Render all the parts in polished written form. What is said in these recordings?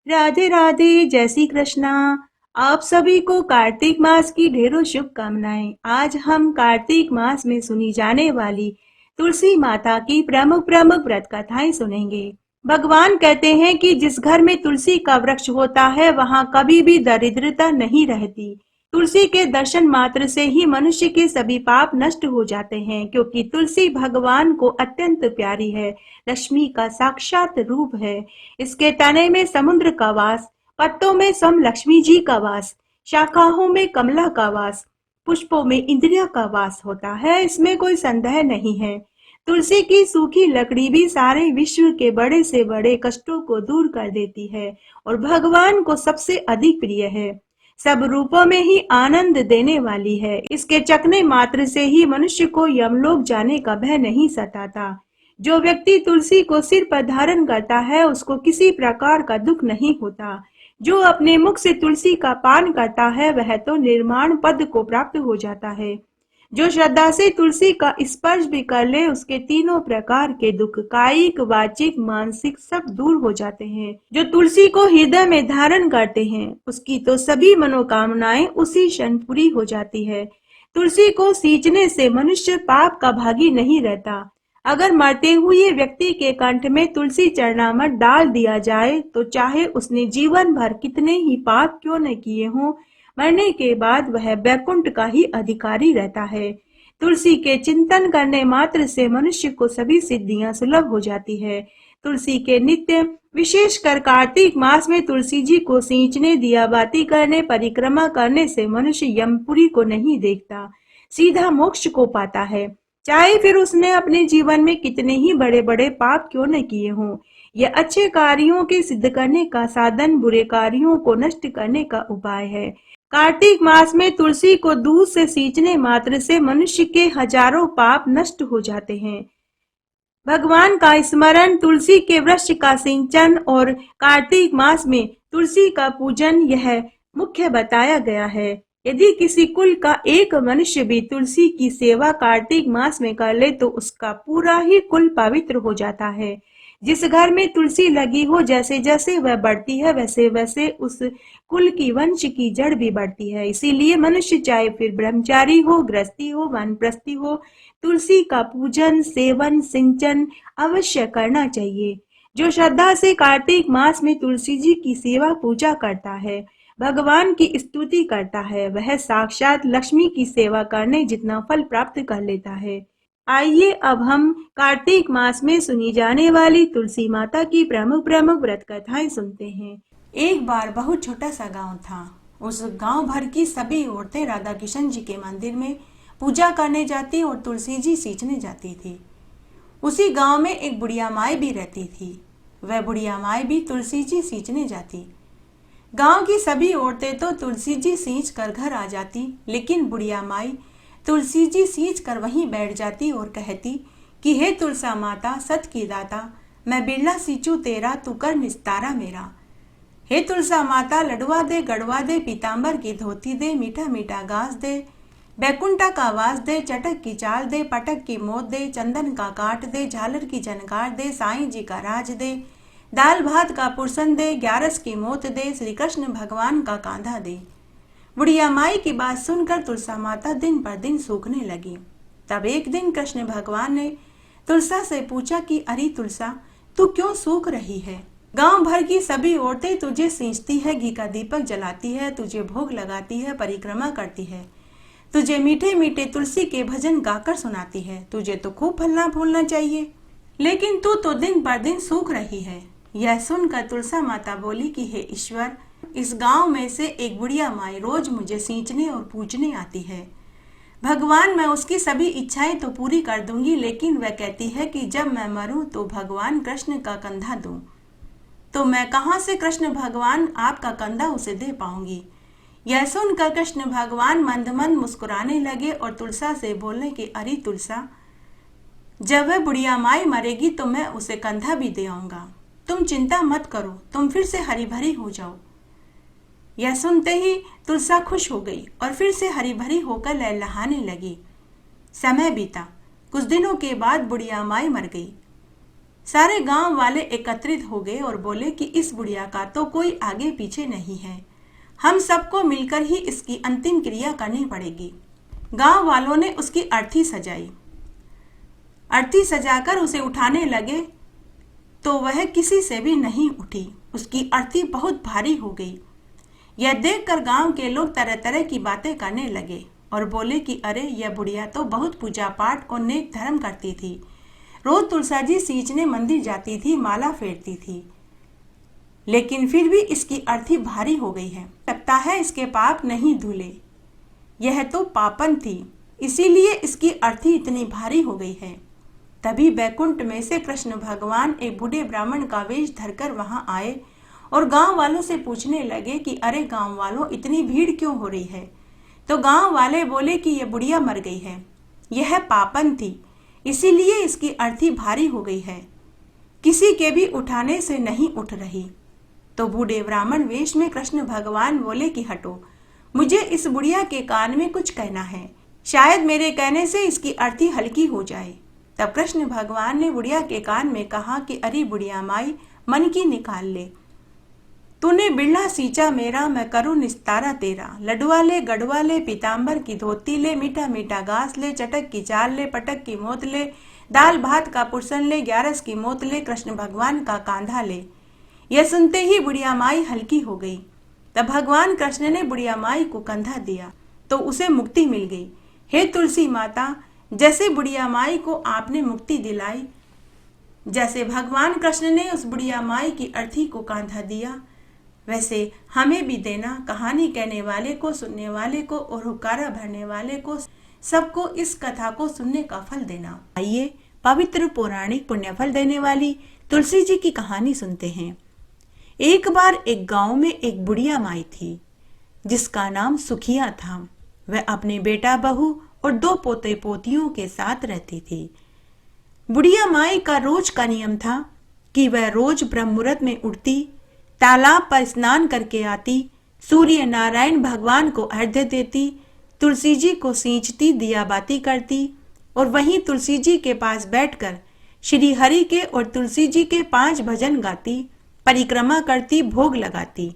राधे राधे, जय श्री कृष्णा। आप सभी को कार्तिक मास की ढेरों शुभकामनाएं। आज हम कार्तिक मास में सुनी जाने वाली तुलसी माता की प्रमुख प्रमुख व्रत कथाएं सुनेंगे। भगवान कहते हैं कि जिस घर में तुलसी का वृक्ष होता है वहां कभी भी दरिद्रता नहीं रहती। तुलसी के दर्शन मात्र से ही मनुष्य के सभी पाप नष्ट हो जाते हैं, क्योंकि तुलसी भगवान को अत्यंत प्यारी है, लक्ष्मी का साक्षात रूप है। इसके तने में समुद्र का वास, पत्तों में सम लक्ष्मी जी का वास, शाखाओं में कमला का वास, पुष्पों में इंद्रिया का वास होता है, इसमें कोई संदेह नहीं है। तुलसी की सूखी लकड़ी भी सारे विश्व के बड़े से बड़े कष्टों को दूर कर देती है और भगवान को सबसे अधिक प्रिय है। सब रूपों में ही आनंद देने वाली है। इसके चखने मात्र से ही मनुष्य को यमलोक जाने का भय नहीं सताता। जो व्यक्ति तुलसी को सिर पर धारण करता है उसको किसी प्रकार का दुख नहीं होता। जो अपने मुख से तुलसी का पान करता है वह तो निर्माण पद को प्राप्त हो जाता है। जो श्रद्धा से तुलसी का स्पर्श भी कर ले उसके तीनों प्रकार के दुख, कायिक वाचिक मानसिक, सब दूर हो जाते हैं। जो तुलसी को हृदय में धारण करते हैं उसकी तो सभी मनोकामनाएं उसी क्षण पूरी हो जाती है। तुलसी को सींचने से मनुष्य पाप का भागी नहीं रहता। अगर मरते हुए व्यक्ति के कंठ में तुलसी चरणामृत डाल दिया जाए तो चाहे उसने जीवन भर कितने ही पाप क्यों न किए हों, मरने के बाद वह बैकुंठ का ही अधिकारी रहता है। तुलसी के चिंतन करने मात्र से मनुष्य को सभी सिद्धियां सुलभ हो जाती है। तुलसी के नित्य, विशेषकर कार्तिक मास में तुलसी जी को सींचने, दिया बाती करने, परिक्रमा करने से मनुष्य यमपुरी को नहीं देखता, सीधा मोक्ष को पाता है। चाहे फिर उसने अपने जीवन में कितने ही बड़े बड़े पाप क्यों न किए हों। यह अच्छे कार्यों के सिद्ध करने का साधन, बुरे कार्यों को नष्ट करने का उपाय है। कार्तिक मास में तुलसी को दूध से सींचने मात्र से मनुष्य के हजारों पाप नष्ट हो जाते हैं। भगवान का स्मरण, तुलसी के वृक्ष का सिंचन और कार्तिक मास में तुलसी का पूजन, यह मुख्य बताया गया है। यदि किसी कुल का एक मनुष्य भी तुलसी की सेवा कार्तिक मास में कर ले तो उसका पूरा ही कुल पवित्र हो जाता है। जिस घर में तुलसी लगी हो, जैसे जैसे वह बढ़ती है वैसे वैसे उस कुल की, वंश की जड़ भी बढ़ती है। इसीलिए मनुष्य चाहे फिर ब्रह्मचारी हो, गृहस्थी हो, वानप्रस्थी हो, तुलसी का पूजन, सेवन, सिंचन अवश्य करना चाहिए। जो श्रद्धा से कार्तिक मास में तुलसी जी की सेवा पूजा करता है, भगवान की स्तुति करता है, वह साक्षात लक्ष्मी की सेवा करने जितना फल प्राप्त कर लेता है। आइए अब हम कार्तिक मास में सुनी जाने वाली तुलसी माता की प्रमुख प्रमुख व्रत कथाएं सुनते हैं। एक बार बहुत छोटा सा गांव था। उस गांव भर की सभी औरतें राधा किशन जी के मंदिर में पूजा करने जाती और तुलसी जी सींचने जाती थी। उसी गांव में एक बुढ़िया माई भी रहती थी। वह बुढ़िया माई भी तुलसी जी सींचने जाती। गांव की सभी औरतें तो तुलसी जी सींच कर घर आ जाती, लेकिन बुढ़िया माई तुलसी जी सींच कर वहीं बैठ जाती और कहती कि हे तुलसा माता, सत की दाता, मैं बिरला सींचू तेरा, तू कर निस्तारा मेरा। हे तुलसा माता, लडवा दे, गड़वा दे, पीताम्बर की धोती दे, मीठा मीठा घास दे, बैकुंठा का वास दे, चटक की चाल दे, पटक की मोत दे, चंदन का काट दे, झालर की झनकार दे, साईं जी का राज दे, दाल भात का पुरसन दे, ग्यारस की मोत दे, श्री कृष्ण भगवान का कांधा दे। बुढ़िया माई की बात सुनकर तुलसा माता दिन पर दिन सूखने लगी। तब एक दिन कृष्ण भगवान ने तुलसा से पूछा कि अरे तुलसा, तू क्यों सूख रही है? गांव भर की सभी औरतें तुझे सींचती है, घी का दीपक जलाती है, तुझे भोग लगाती है, परिक्रमा करती है, तुझे मीठे मीठे तुलसी के भजन गाकर सुनाती है, तुझे तो खूब फलना फूलना चाहिए, लेकिन तू तो दिन पर दिन सूख रही है। यह सुनकर तुलसा माता बोली कि हे ईश्वर, इस गांव में से एक बुढ़िया माई रोज मुझे सींचने और पूजने आती है। भगवान, मैं उसकी सभी इच्छाएं तो पूरी कर दूंगी, लेकिन वह कहती है कि जब मैं मरूं तो भगवान कृष्ण का कंधा दूं। तो मैं कहां से कृष्ण भगवान आपका कंधा उसे दे पाऊंगी? यह सुनकर कृष्ण भगवान मंद मंद मुस्कुराने लगे और तुलसा से बोलने कि अरे तुलसा, जब वह बुढ़िया माई मरेगी तो मैं उसे कंधा भी दे आऊंगा। तुम चिंता मत करो, तुम फिर से हरी भरी हो जाओ। यह सुनते ही तुलसा खुश हो गई और फिर से हरी भरी होकर लहलहाने लगी। समय बीता। कुछ दिनों के बाद बुढ़िया माई मर गई। सारे गांव वाले एकत्रित हो गए और बोले कि इस बुढ़िया का तो कोई आगे पीछे नहीं है, हम सबको मिलकर ही इसकी अंतिम क्रिया करनी पड़ेगी। गांव वालों ने उसकी अर्थी सजाई। अर्थी सजाकर उसे उठाने लगे तो वह किसी से भी नहीं उठी। उसकी अर्थी बहुत भारी हो गई। यह देखकर गांव के लोग तरह तरह की बातें करने लगे और बोले कि अरे यह बुढ़िया तो बहुत पूजा पाठ और नेक धर्म करती थी, रोज तुलसाजी सींचने मंदिर जाती थी, माला फेरती थी, लेकिन फिर भी इसकी अर्थी भारी हो गई है। लगता है इसके पाप नहीं धुले, यह तो पापन थी, इसीलिए इसकी अर्थी इतनी भारी हो गई है। तभी बैकुंठ में से कृष्ण भगवान एक बूढ़े ब्राह्मण का वेश धरकर वहां आए और गांव वालों से पूछने लगे कि अरे गांव वालों, इतनी भीड़ क्यों हो रही है? तो गांव वाले बोले कि यह बुढ़िया मर गई है, यह पापन थी, इसीलिए इसकी अर्थी भारी हो गई है, किसी के भी उठाने से नहीं उठ रही। तो बूढ़े ब्राह्मण वेश में कृष्ण भगवान बोले कि हटो, मुझे इस बुढ़िया के कान में कुछ कहना है, शायद मेरे कहने से इसकी अर्थी हल्की हो जाए। तब कृष्ण भगवान ने बुढ़िया के कान में कहा कि अरे बुढ़िया माई, मन की निकाल ले, तूने बिरला सींचा मेरा, मैं करूँ निस्तारा तेरा। लडुआ ले, गढ़वा ले, पीताम्बर की धोती ले, मीठा मीठा घास ले, चटक की चाल ले, पटक की मोत ले, दाल भात का पुरसन ले, 11 की मोत ले, कृष्ण भगवान का कांधा ले। यह सुनते ही बुढ़िया माई हल्की हो गई। तब भगवान कृष्ण ने बुढ़िया माई को कंधा दिया तो उसे मुक्ति मिल गई। हे तुलसी माता, जैसे बुढ़िया माई को आपने मुक्ति दिलाई, जैसे भगवान कृष्ण ने उस बुढ़िया माई की अर्थी को कांधा दिया, वैसे हमें भी देना। कहानी कहने वाले को, सुनने वाले को और हुक्कारा भरने वाले को, सबको इस कथा को सुनने का फल देना। आइए पवित्र पौराणिक पुण्यफल देने वाली तुलसी जी की कहानी सुनते हैं। एक बार एक गांव में एक बुढ़िया माई थी जिसका नाम सुखिया था। वह अपने बेटा बहू और 2 पोते पोतियों के साथ रहती थी। बुढ़िया माई का रोज का नियम था कि वह रोज ब्रह्म मुहूर्त में उठती, तालाब पर स्नान करके आती, सूर्य नारायण भगवान को अर्घ्य देती, तुलसी जी को सींचती, दिया बाती करती और वहीं तुलसी जी के पास बैठकर श्री हरि के और तुलसी जी के 5 भजन गाती, परिक्रमा करती, भोग लगाती।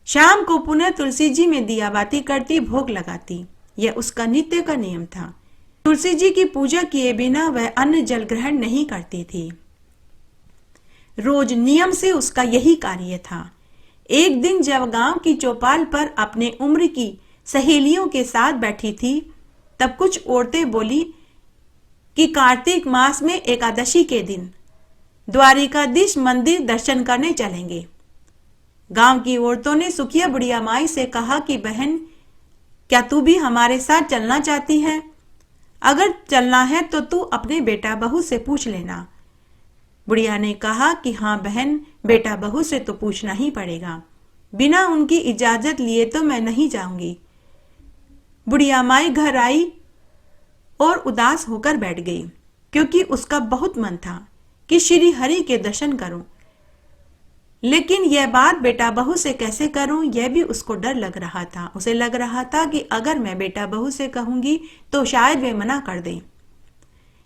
शाम को पुनः तुलसी जी में दिया बाती करती, भोग लगाती। यह उसका नित्य का नियम था। तुलसी जी की पूजा किए बिना वह अन्न जल ग्रहण नहीं करती थी। रोज नियम से उसका यही कार्य था। एक दिन जब गांव की चौपाल पर अपने उम्र की सहेलियों के साथ बैठी थी, तब कुछ औरतें बोली कि कार्तिक मास में एकादशी के दिन द्वारिकाधीश मंदिर दर्शन करने चलेंगे। गांव की औरतों ने सुखिया बुढ़िया माई से कहा कि बहन, क्या तू भी हमारे साथ चलना चाहती है? अगर चलना है तो तू अपने बेटा बहू से पूछ लेना। बुढ़िया ने कहा कि हाँ बहन, बेटा बहू से तो पूछना ही पड़ेगा, बिना उनकी इजाजत लिए तो मैं नहीं जाऊंगी। बुढ़िया माई घर आई और उदास होकर बैठ गई, क्योंकि उसका बहुत मन था कि श्री हरि के दर्शन करूं, लेकिन यह बात बेटा बहू से कैसे करूं, यह भी उसको डर लग रहा था। उसे लग रहा था कि अगर मैं बेटा बहू से कहूंगी तो शायद वे मना कर दें,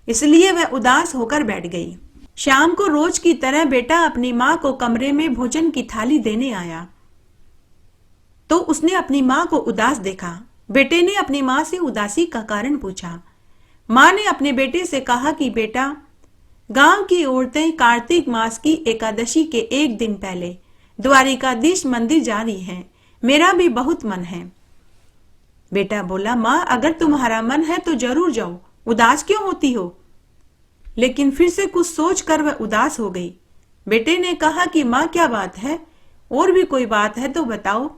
इसलिए वह उदास होकर बैठ गई। शाम को रोज की तरह बेटा अपनी माँ को कमरे में भोजन की थाली देने आया तो उसने अपनी माँ को उदास देखा। बेटे ने अपनी माँ से उदासी का कारण पूछा। माँ ने अपने बेटे से कहा कि बेटा, गांव की औरतें कार्तिक मास की एकादशी के एक दिन पहले द्वारिकाधीश मंदिर जा रही हैं, मेरा भी बहुत मन है। बेटा बोला, माँ अगर तुम्हारा मन है तो जरूर जाओ, उदास क्यों होती हो? लेकिन फिर से कुछ सोचकर वह उदास हो गई। बेटे ने कहा कि माँ क्या बात है, और भी कोई बात है तो बताओ।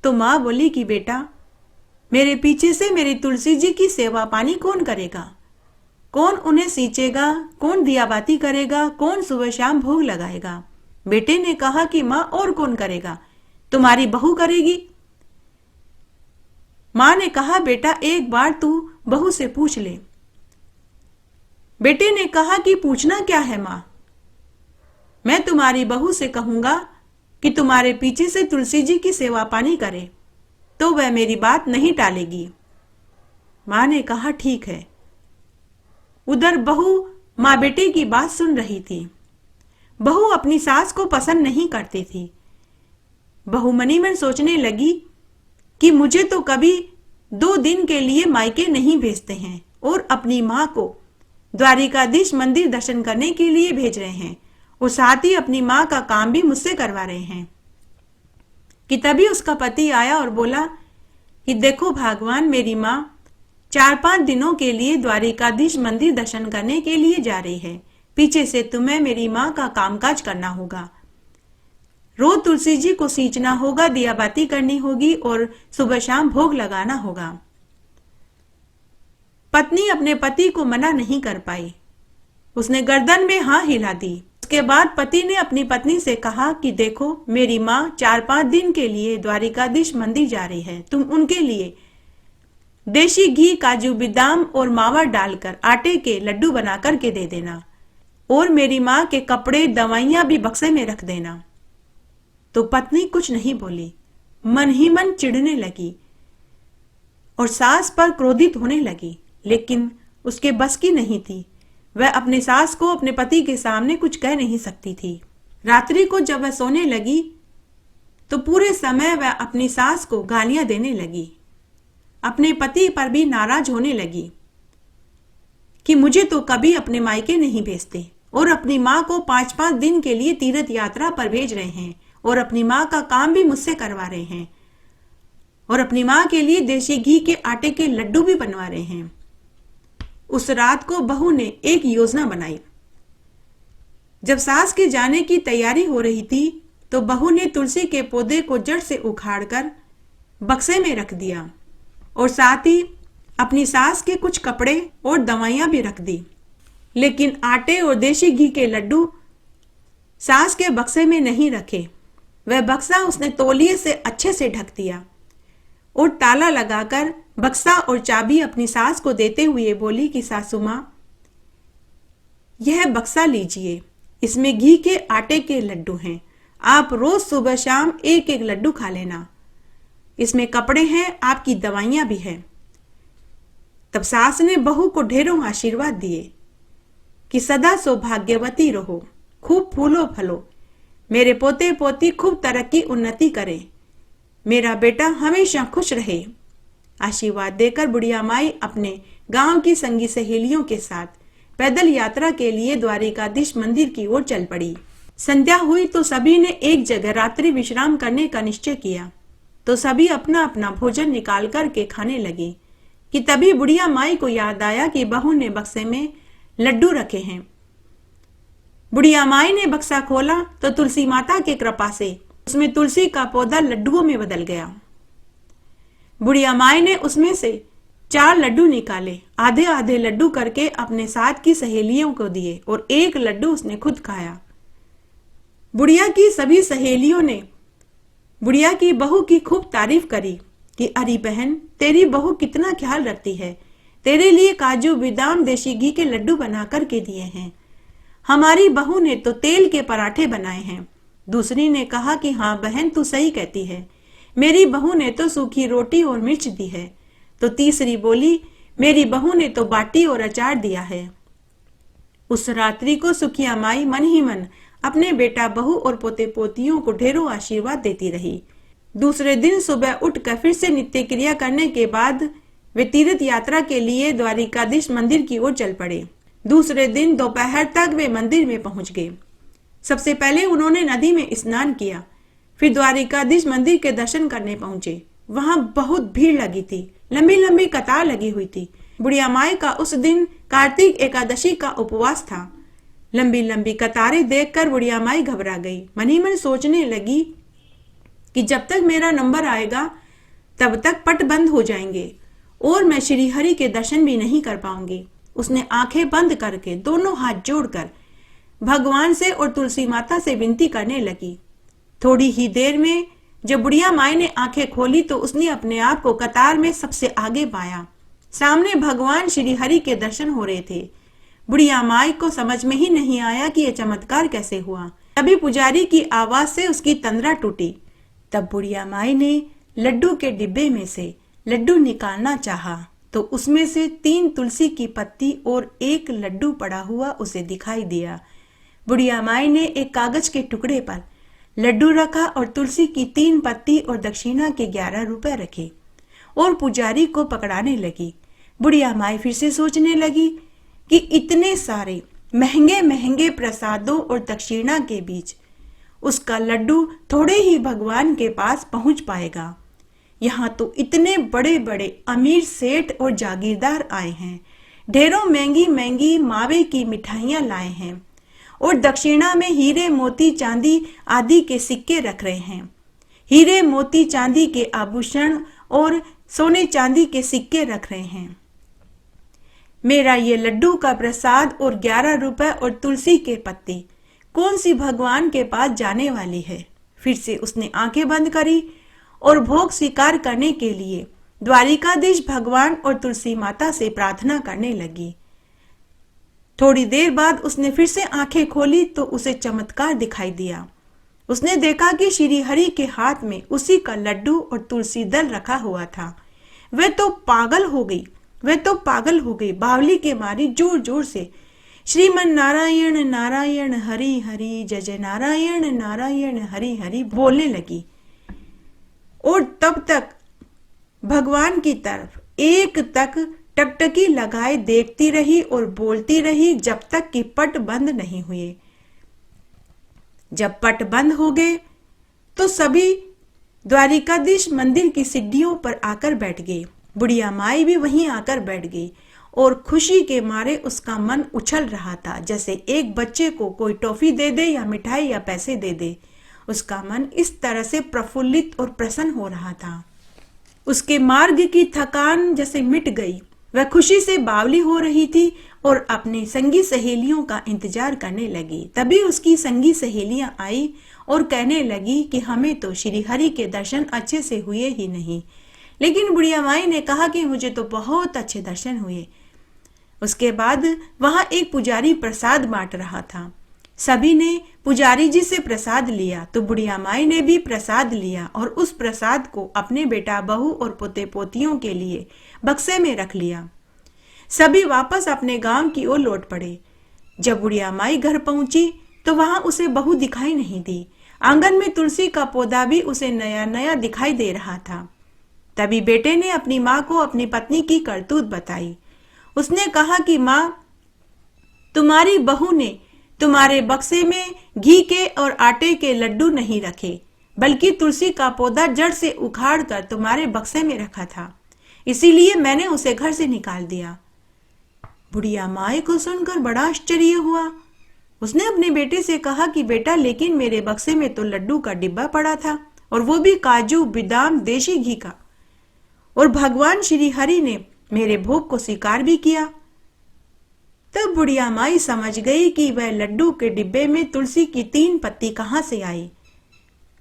तो माँ बोली कि बेटा, मेरे पीछे से मेरी तुलसी जी की सेवा पानी कौन करेगा? कौन उन्हें सींचेगा? कौन दिया बाती करेगा? कौन सुबह शाम भोग लगाएगा? बेटे ने कहा कि माँ और कौन करेगा? तुम्हारी बहू करेगी। माँ ने कहा बेटा एक बार तू बहू से पूछ ले। बेटे ने कहा कि पूछना क्या है माँ, मैं तुम्हारी बहू से कहूंगा कि तुम्हारे पीछे से तुलसी जी की सेवा पानी करे तो वह मेरी बात नहीं टालेगी। माँ ने कहा ठीक है। उधर बहू माँ बेटे की बात सुन रही थी। बहू अपनी सास को पसंद नहीं करती थी। बहू मनी मन सोचने लगी कि मुझे तो कभी 2 दिन के लिए मायके नहीं भेजते हैं और अपनी माँ को द्वारिकाधीश मंदिर दर्शन करने के लिए भेज रहे हैं और साथ ही अपनी माँ का काम भी मुझसे करवा रहे हैं। कि तभी उसका पति आया और बोला कि देखो भगवान, मेरी माँ 4-5 दिनों के लिए द्वारिकाधीश मंदिर दर्शन करने के लिए जा रही है। पीछे से तुम्हें मेरी माँ का कामकाज करना होगा। रोज तुलसी जी को सींचना होगा, दिया बाती करनी होगी और सुबह शाम भोग लगाना होगा। पत्नी अपने पति को मना नहीं कर पाई। उसने गर्दन में हाँ हिला दी। उसके बाद पति ने अपनी पत्नी से कहा कि देखो, मेरी माँ 4-5 दिन के लिए द्वारिकाधीश मंदिर जा रही है। तुम उनके लिए देशी घी, काजू, बादाम और मावा डालकर आटे के लड्डू बना करके दे देना और मेरी माँ के कपड़े, दवाइयां भी बक्से में रख देना। तो पत्नी कुछ नहीं बोली, मन ही मन चिढ़ने लगी और सास पर क्रोधित होने लगी, लेकिन उसके बस की नहीं थी। वह अपने सास को अपने पति के सामने कुछ कह नहीं सकती थी। रात्रि को जब वह सोने लगी तो पूरे समय वह अपनी सास को गालियां देने लगी, अपने पति पर भी नाराज होने लगी कि मुझे तो कभी अपने मायके नहीं भेजते और अपनी माँ को 5-5 दिन के लिए तीर्थ यात्रा पर भेज रहे हैं और अपनी माँ का काम भी मुझसे करवा रहे हैं और अपनी माँ के लिए देशी घी के आटे के लड्डू भी बनवा रहे हैं। उस रात को बहू ने एक योजना बनाई। जब सास के जाने की तैयारी हो रही थी तो बहू ने तुलसी के पौधे को जड़ से उखाड़कर बक्से में रख दिया और साथ ही अपनी सास के कुछ कपड़े और दवाइयां भी रख दी, लेकिन आटे और देशी घी के लड्डू सास के बक्से में नहीं रखे। वह बक्सा उसने तौलिए से अच्छे से ढक दिया और ताला लगाकर बक्सा और चाबी अपनी सास को देते हुए बोली कि सासू मां, यह बक्सा लीजिए, इसमें घी के आटे के लड्डू हैं। आप रोज सुबह शाम एक एक लड्डू खा लेना। इसमें कपड़े हैं, आपकी दवाइयां भी हैं। तब सास ने बहू को ढेरों आशीर्वाद दिए कि सदा सौभाग्यवती रहो, खूब फूलो फलो, मेरे पोते पोती खूब तरक्की उन्नति करें, मेरा बेटा हमेशा खुश रहे। आशीर्वाद देकर बुढ़िया माई अपने गांव की संगी सहेलियों के साथ पैदल यात्रा के लिए द्वारिकाधीश मंदिर की ओर चल पड़ी। संध्या हुई तो सभी ने एक जगह रात्रि विश्राम करने का निश्चय किया। तो सभी अपना अपना भोजन निकाल करके खाने लगे कि तभी बुढ़िया माई को याद आया कि बहू ने बक्से में लड्डू रखे हैं। बुढ़िया माई ने बक्सा खोला तो तुलसी माता के कृपा से उसमें तुलसी का पौधा लड्डुओं में बदल गया। बुढ़िया माई ने उसमें से 4 लड्डू निकाले, आधे आधे लड्डू करके अपने साथ की सहेलियों को दिए और एक लड्डू उसने खुद खाया। बुढ़िया की सभी सहेलियों ने बुढ़िया की बहू की खूब तारीफ करी कि अरे बहन, तेरी बहू कितना ख्याल रखती है, तेरे लिए काजू, बादाम, देशी घी के लड्डू बना करके दिए हैं। हमारी बहू ने तो तेल के पराठे बनाए हैं। दूसरी ने कहा कि हाँ बहन, तू सही कहती है, मेरी बहू ने तो सूखी रोटी और मिर्च दी है। तो तीसरी बोली, मेरी बहू ने तो बाटी और अचार दिया है। उस रात्रि को सुखिया माई मन ही मन अपने बेटा, बहू और पोते पोतियों को ढेरों आशीर्वाद देती रही। दूसरे दिन सुबह उठकर फिर से नित्य क्रिया करने के बाद वे तीर्थ यात्रा के लिए द्वारिकाधीश मंदिर की ओर चल पड़े। दूसरे दिन दोपहर तक वे मंदिर में पहुंच गए। सबसे पहले उन्होंने नदी में स्नान किया, फिर द्वारिकाधीश मंदिर के दर्शन करने पहुंचे। वहां बहुत भीड़ लगी थी, लंबी लंबी कतार लगी हुई थी। बुढ़िया माई का उस दिन कार्तिक एकादशी का उपवास था। लंबी लंबी कतारें देखकर बुढ़िया माई घबरा गई। मन ही मन सोचने लगी कि जब तक मेरा नंबर आएगा तब तक पट बंद हो जाएंगे और मैं श्री हरि के दर्शन भी नहीं कर पाऊंगी। उसने आंखें बंद करके दोनों हाथ जोड़कर भगवान से और तुलसी माता से विनती करने लगी। थोड़ी ही देर में जब बुढ़िया माई ने आंखें खोली तो उसने अपने आप को कतार में सबसे आगे पाया। सामने भगवान श्री हरि के दर्शन हो रहे थे। बुढ़िया माई को समझ में ही नहीं आया कि यह चमत्कार कैसे हुआ। तभी पुजारी की आवाज से उसकी तंद्रा टूटी। तब बुढ़िया माई ने लड्डू के डिब्बे में से लड्डू निकालना चाहा तो उसमें से 3 तुलसी की पत्ती और 1 लड्डू पड़ा हुआ उसे दिखाई दिया। बुढ़िया माई ने एक कागज के टुकड़े पर लड्डू रखा और तुलसी की 3 पत्ती और दक्षिणा के 11 रुपए रखे और पुजारी को पकड़ाने लगी। बुढ़िया माई फिर से सोचने लगी कि इतने सारे महंगे महंगे प्रसादों और दक्षिणा के बीच उसका लड्डू थोड़े ही भगवान के पास पहुंच पाएगा। यहाँ तो इतने बड़े बड़े अमीर सेठ और जागीरदार आए हैं, ढेरों महंगी महंगी मावे की मिठाइयां लाए हैं और दक्षिणा में हीरे मोती चांदी आदि के सिक्के रख रहे हैं। हीरे मोती चांदी के आभूषण और सोने चांदी के सिक्के रख रहे हैं। मेरा ये लड्डू का प्रसाद और 11 रुपए और तुलसी के पत्ते कौन सी भगवान के पास जाने वाली है। फिर से उसने आंखें बंद करी और भोग स्वीकार करने के लिए द्वारिकाधीश भगवान और तुलसी माता से प्रार्थना करने लगी। थोड़ी देर बाद उसने फिर से आंखें खोली तो उसे चमत्कार दिखाई दिया। उसने देखा कि श्री हरि के हाथ में उसी का लड्डू और तुलसी दल रखा हुआ था। वह तो पागल हो गई, बावली के मारी जोर जोर से श्रीमन नारायण नारायण हरि हरि, जय जय नारायण नारायण हरि हरि बोलने लगी और तब तक भगवान की तरफ एक तक टकटकी लगाए देखती रही और बोलती रही जब तक कि पट बंद नहीं हुए। जब पट बंद हो गए तो सभी द्वारिकाधीश मंदिर की सीढ़ियों पर आकर बैठ गए। बुढ़िया माई भी वहीं आकर बैठ गई और खुशी के मारे उसका मन उछल रहा था, जैसे एक बच्चे को कोई टॉफी दे दे या मिठाई या पैसे दे दे। उसका मन इस तरह से प्रफुल्लित और प्रसन्न हो रहा था। उसके मार्ग की थकान जैसे मिट गई। वह खुशी से बावली हो रही थी और अपनी संगी सहेलियों का इंतजार करने लगी। तभी उसकी संगी सहेलियां आई और कहने लगी कि हमें तो श्री हरि के दर्शन अच्छे से हुए ही नहीं। लेकिन बुढ़िया माई ने कहा कि मुझे तो बहुत अच्छे दर्शन हुए। उसके बाद वहां एक पुजारी प्रसाद बांट रहा था। सभी ने पुजारी जी से प्रसाद लिया तो बुढ़िया माई ने भी प्रसाद लिया और उस प्रसाद को अपने बेटा बहू और पोते पोतियों के लिए बक्से में रख लिया। सभी वापस अपने गांव की ओर लौट पड़े। जब बुढ़िया माई घर पहुंची तो वहां उसे बहू दिखाई नहीं दी। आंगन में तुलसी का पौधा भी उसे नया नया दिखाई दे रहा था। तभी बेटे ने अपनी माँ को अपनी पत्नी की करतूत बताई। उसने कहा कि माँ, तुम्हारी बहू ने तुम्हारे बक्से में घी के और आटे के लड्डू नहीं रखे, बल्कि तुलसी का पौधा जड़ से उखाड़ कर तुम्हारे बक्से में रखा था, इसीलिए मैंने उसे घर से निकाल दिया। बुढ़िया माई को सुनकर बड़ा आश्चर्य हुआ। उसने अपने बेटे से कहा कि बेटा, लेकिन मेरे बक्से में तो लड्डू का डिब्बा पड़ा था और वो भी काजू बादाम देशी घी का, और भगवान श्री हरि ने मेरे भोग को स्वीकार भी किया। तब बुढ़िया माई समझ गई कि वह लड्डू के डिब्बे में तुलसी की 3 पत्ती कहां से आई।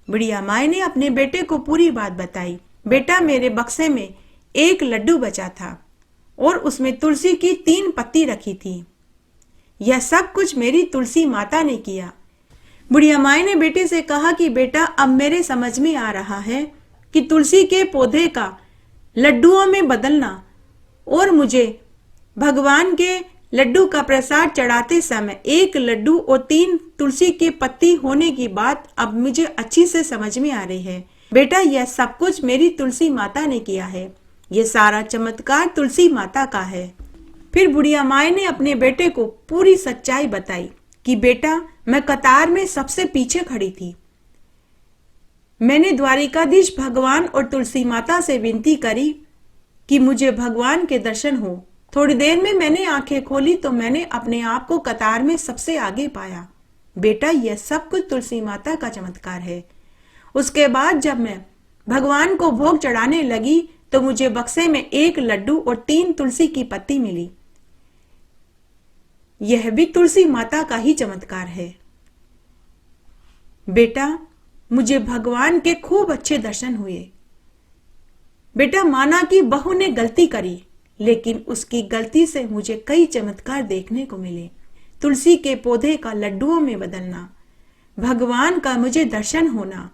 बुढ़िया माई ने अपने बेटे को पूरी बात बताई। बेटा, मेरे बक्से में एक लड्डू बचा था और उसमें तुलसी की 3 पत्ती रखी थी। यह सब कुछ मेरी तुलसी माता ने किया। बुढ़िया माई ने बेटे से कहा कि बेटा, अब मेरे समझ में आ रहा है कि तुलसी के पौधे का लड्डुओं में बदलना और मुझे भगवान के लड्डू का प्रसाद चढ़ाते समय 1 लड्डू और 3 तुलसी की पत्ती होने की बात अब मुझे अच्छी से समझ में आ रही है। बेटा, यह सब कुछ मेरी तुलसी माता ने किया है। यह सारा चमत्कार तुलसी माता का है। फिर बुढ़िया माई ने अपने बेटे को पूरी सच्चाई बताई कि बेटा, मैं कतार में सबसे पीछे खड़ी थी। मैंने द्वारिकाधीश भगवान और तुलसी माता से विनती करी कि मुझे भगवान के दर्शन हो। थोड़ी देर में मैंने आंखें खोली तो मैंने अपने आप को कतार में सबसे आगे पाया। बेटा, यह सब कुछ तुलसी माता का चमत्कार है। उसके बाद जब मैं भगवान को भोग चढ़ाने लगी तो मुझे बक्से में 1 लड्डू और 3 तुलसी की पत्ती मिली। यह भी तुलसी माता का ही चमत्कार है। बेटा, मुझे भगवान के खूब अच्छे दर्शन हुए। बेटा, माना कि बहू ने गलती करी, लेकिन उसकी गलती से मुझे कई चमत्कार देखने को मिले। तुलसी के पौधे का लड्डुओं में बदलना, भगवान का मुझे दर्शन होना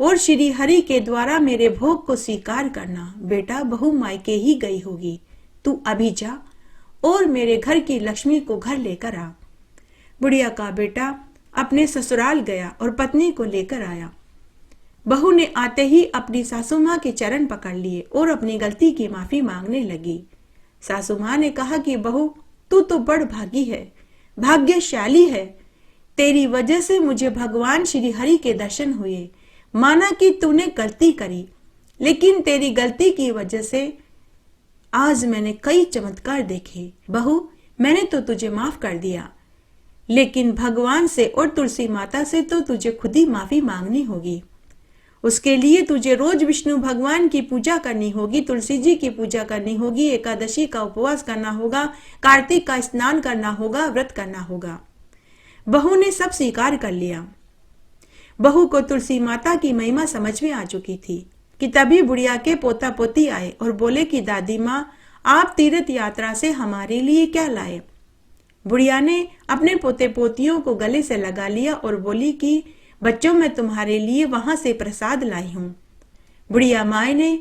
और श्री हरि के द्वारा मेरे भोग को स्वीकार करना। बेटा, बहू मायके ही गई होगी, तू अभी जा और मेरे घर की लक्ष्मी को घर लेकर आ। बुढ़िया का बेटा अपने ससुराल गया और पत्नी को लेकर आया। बहू ने आते ही अपनी सासू माँ के चरण पकड़ लिए और अपनी गलती की माफी मांगने लगी। सासू माँ ने कहा कि बहू, तू तो बड़ भागी है, भाग्यशाली है। तेरी वजह से मुझे भगवान श्री हरि के दर्शन हुए। माना कि तूने गलती करी, लेकिन तेरी गलती की वजह से आज मैंने कई चमत्कार देखे। बहू, मैंने तो तुझे माफ कर दिया, लेकिन भगवान से और तुलसी माता से तो तुझे खुद ही माफी मांगनी होगी। उसके लिए तुझे रोज विष्णु भगवान की पूजा करनी होगी, तुलसी जी की पूजा करनी होगी, एकादशी का उपवास करना होगा, कार्तिक का स्नान करना होगा, व्रत करना होगा। बहू ने सब स्वीकार कर लिया। बहू को तुलसी माता की महिमा समझ में आ चुकी थी कि तभी बुढ़िया के पोता पोती आए और बोले कि दादी माँ, आप तीर्थ यात्रा से हमारे लिए क्या लाए। बुढ़िया ने अपने पोते पोतियों को गले से लगा लिया और बोली कि बच्चों, मैं तुम्हारे लिए वहां से प्रसाद लाई हूं। बुढ़िया माए ने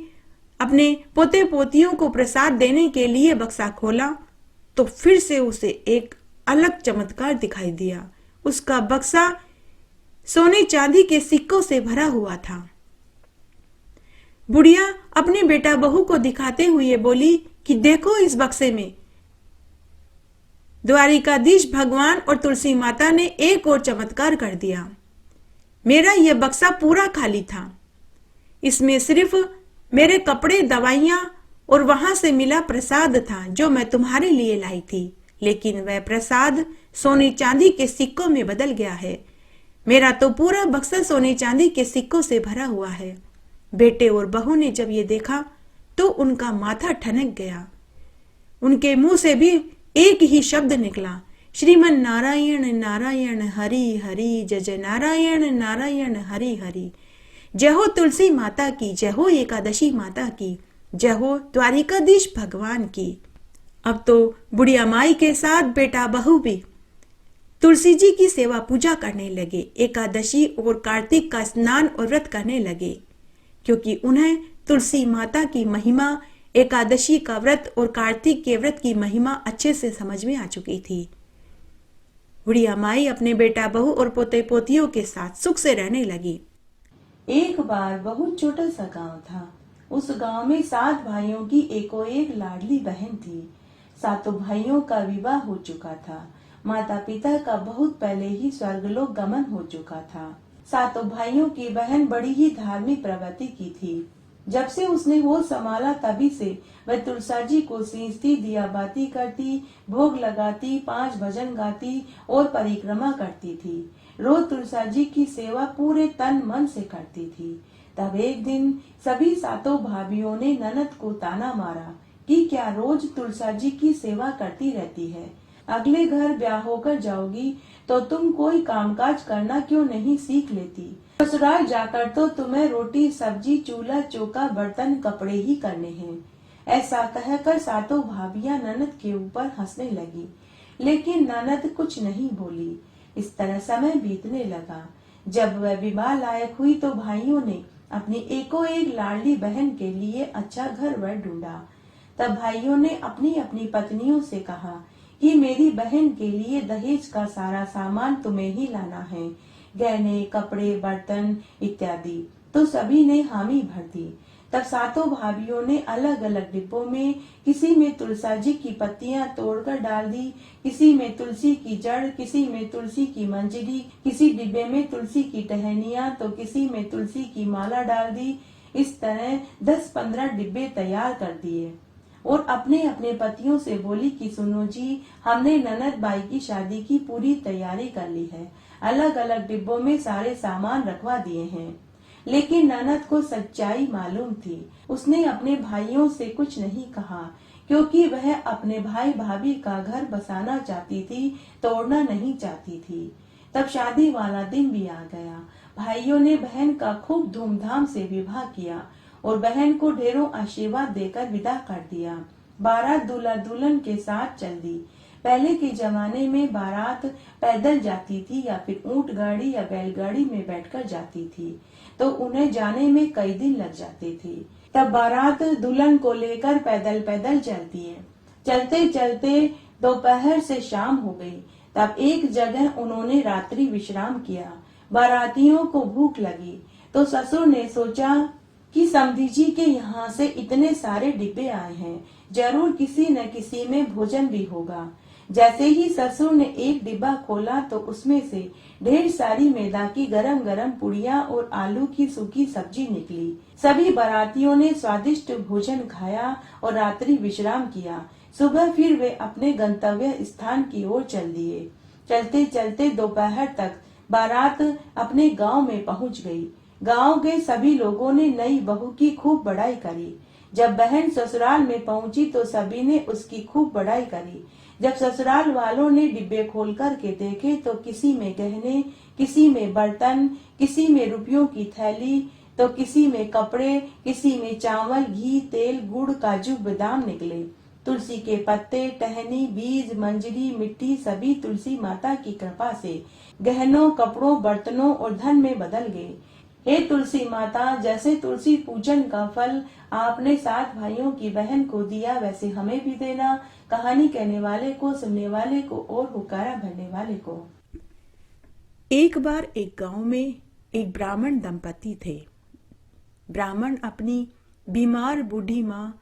अपने पोते पोतियों को प्रसाद देने के लिए बक्सा खोला तो फिर से उसे एक अलग चमत्कार दिखाई दिया। उसका बक्सा सोने चांदी के सिक्कों से भरा हुआ था। बुढ़िया अपने बेटा बहू को दिखाते हुए बोली कि देखो, इस बक्से में द्वारिकाधीश भगवान और तुलसी माता ने एक और चमत्कार कर दिया। मेरा यह बक्सा पूरा खाली था। इसमें सिर्फ मेरे कपड़े, दवाइयां और वहां से मिला प्रसाद था जो मैं तुम्हारे लिए लाई थी, लेकिन वह प्रसाद सोने चांदी के सिक्कों में बदल गया है। मेरा तो पूरा बक्सा सोने चांदी के सिक्कों से भरा हुआ है। बेटे और बहू ने जब ये देखा तो उनका माथा ठनक गया। उनके मुंह से भी एक ही शब्द निकला, श्रीमन नारायण नारायण हरि हरि, जय जय नारायण नारायण हरि हरि। जय हो तुलसी माता की, जय हो एकादशी माता की, जय हो द्वारिकाधीश भगवान की। अब तो बुढ़िया माई के साथ बेटा बहू भी तुलसी जी की सेवा पूजा करने लगे, एकादशी और कार्तिक का स्नान और व्रत करने लगे, क्योंकि उन्हें तुलसी माता की महिमा, एकादशी का व्रत और कार्तिक के व्रत की महिमा अच्छे से समझ में आ चुकी थी। बुढ़िया माई अपने बेटा बहू और पोते पोतियों के साथ सुख से रहने लगी। एक बार बहुत छोटा सा गांव था। उस गांव में 7 भाइयों की एको एक लाडली बहन थी। 7 भाइयों का विवाह हो चुका था। माता पिता का बहुत पहले ही स्वर्गलोक गमन हो चुका था। 7 भाइयों की बहन बड़ी ही धार्मिक प्रवृत्ति की थी। जब से उसने होश संभाला तभी से वह तुलसा जी को सींचती, दिया बाती करती, भोग लगाती, 5 भजन गाती और परिक्रमा करती थी। रोज तुलसा जी की सेवा पूरे तन मन से करती थी। तब एक दिन सभी 7 भाभियों ने ननद को ताना मारा कि क्या रोज तुलसा जी की सेवा करती रहती है। अगले घर ब्याह होकर जाओगी तो तुम कोई कामकाज करना क्यों नहीं सीख लेती। ससुराल जाकर तो तुम्हें रोटी, सब्जी, चूल्हा, चौका, बर्तन, कपड़े ही करने हैं। ऐसा कहकर 7 भाभियां ननद के ऊपर हंसने लगी, लेकिन ननद कुछ नहीं बोली। इस तरह समय बीतने लगा। जब वह विवाह लायक हुई तो भाइयों ने अपनी एको एक लाडली बहन के लिए अच्छा घर वर ढूंढा। तब भाइयों ने अपनी अपनी पत्नियों से कहा कि मेरी बहन के लिए दहेज का सारा सामान तुम्हें ही लाना है, गहने, कपड़े, बर्तन इत्यादि। तो सभी ने हामी भर दी। तब 7 भाभियों ने अलग अलग डिब्बों में, किसी में तुलसा जी की पत्तियां तोड़कर डाल दी, किसी में तुलसी की जड़, किसी में तुलसी की मंजरी, किसी डिब्बे में तुलसी की टहनियां तो किसी में तुलसी की माला डाल दी। इस तरह 10-15 डिब्बे तैयार कर दिए और अपने अपने पतियों से बोली कि सुनो जी, हमने ननद बाई की शादी की पूरी तैयारी कर ली है। अलग अलग डिब्बों में सारे सामान रखवा दिए हैं। लेकिन ननद को सच्चाई मालूम थी। उसने अपने भाइयों से कुछ नहीं कहा, क्योंकि वह अपने भाई भाभी का घर बसाना चाहती थी, तोड़ना नहीं चाहती थी। तब शादी वाला दिन भी आ गया। भाइयों ने बहन का खूब धूमधाम से विवाह किया और बहन को ढेरों आशीर्वाद देकर विदा कर दिया। बारात दूल्हा दुल्हन के साथ चल दी। पहले के जमाने में बारात पैदल जाती थी या फिर ऊंट गाड़ी या बैलगाड़ी में बैठकर जाती थी, तो उन्हें जाने में कई दिन लग जाते थे। तब बारात दुल्हन को लेकर पैदल पैदल चलती है। चलते चलते दोपहर से शाम हो गई। तब एक जगह उन्होंने रात्रि विश्राम किया। बारातियों को भूख लगी तो ससुर ने सोचा कि समधी जी के यहाँ से इतने सारे डिब्बे आए हैं, जरूर किसी न किसी में भोजन भी होगा। जैसे ही ससुर ने एक डिब्बा खोला तो उसमें से ढेर सारी मैदा की गरम गरम पुड़िया और आलू की सूखी सब्जी निकली। सभी बारातियों ने स्वादिष्ट भोजन खाया और रात्रि विश्राम किया। सुबह फिर वे अपने गंतव्य स्थान की ओर चल दिए। चलते चलते दोपहर तक बारात अपने गांव में पहुंच गई। गांव के सभी लोगों ने नई बहू की खूब बड़ाई करी। जब बहन ससुराल में पहुंची तो सभी ने उसकी खूब बड़ाई करी। जब ससुराल वालों ने डिब्बे खोल कर के देखे तो किसी में गहने, किसी में बर्तन, किसी में रुपयों की थैली, तो किसी में कपड़े, किसी में चावल, घी, तेल, गुड़, काजू, बादाम निकले। तुलसी के पत्ते, टहनी, बीज, मंजरी, मिट्टी सभी तुलसी माता की कृपा से गहनों, कपड़ों, बर्तनों और धन में बदल गए। हे तुलसी माता, जैसे तुलसी पूजन का फल आपने 7 भाइयों की बहन को दिया, वैसे हमें भी देना। कहानी कहने वाले को, सुनने वाले को और हुक्कारा भरने वाले को। एक बार एक गांव में एक ब्राह्मण दंपति थे। ब्राह्मण अपनी बीमार बूढ़ी माँ